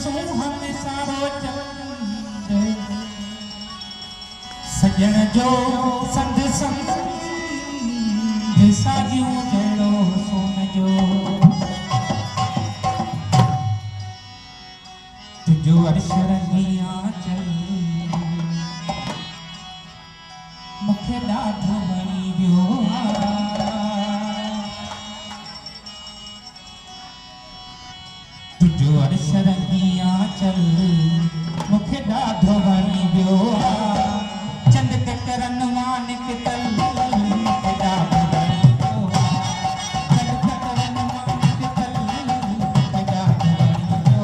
सुहन सारो चंद सजन जो संग संग सागियों जड़ो सोन जो तुझो अर्श रंगिया चल मुखे ॾाढो वणी वियो तुझो अर्श रंगिया चल मुखे ॾाढो वणी वियो चंद ककरन मां निकतल मुखे ॾाढो वणी वियो चंद ककरन मां निकतल मुखे ॾाढो वणी वियो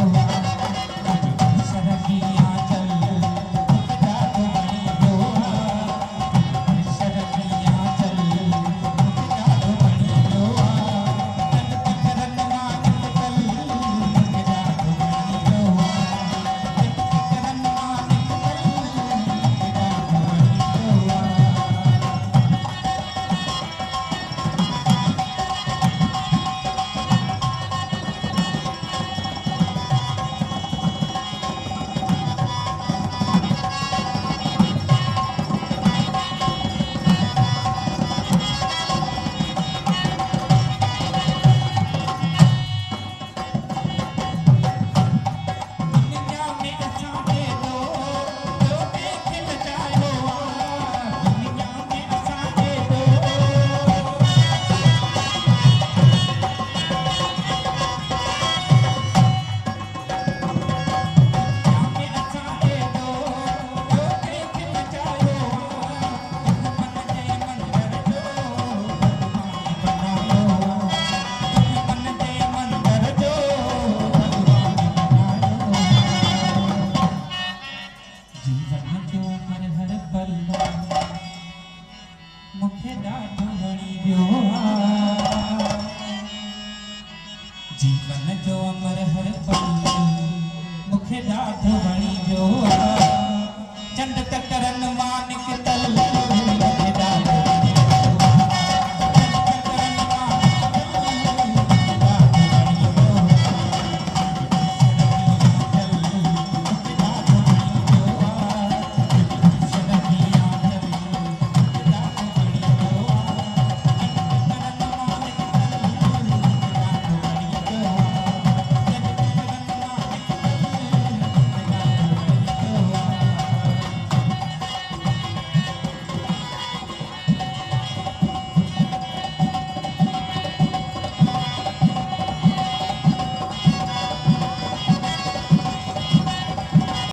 तुझो अर्श रंगिया चल मुखे ॾाढो वणी वियो अर्श रंगिया चल मुखे ॾाढो वणी वियो चंद ककरन मां निकतल मुखे ॾाढो वणी वियो चंद ककरन मां निकतल मुखे ॾाढो वणी वियो दुनिया में असांखे तो कंहिंखे बचायो दुनिया में असांखे तो में असांखे तो कंहिंखे बचायो मन जे मंदर जो भगवान बनायो मन जे मंदर जो भगवान बनायो जीवन जो हर हर पल मुखे ॾाढो वणी वियो जीवन जो अमर हर पल मुखे ॾाढो वणी वियो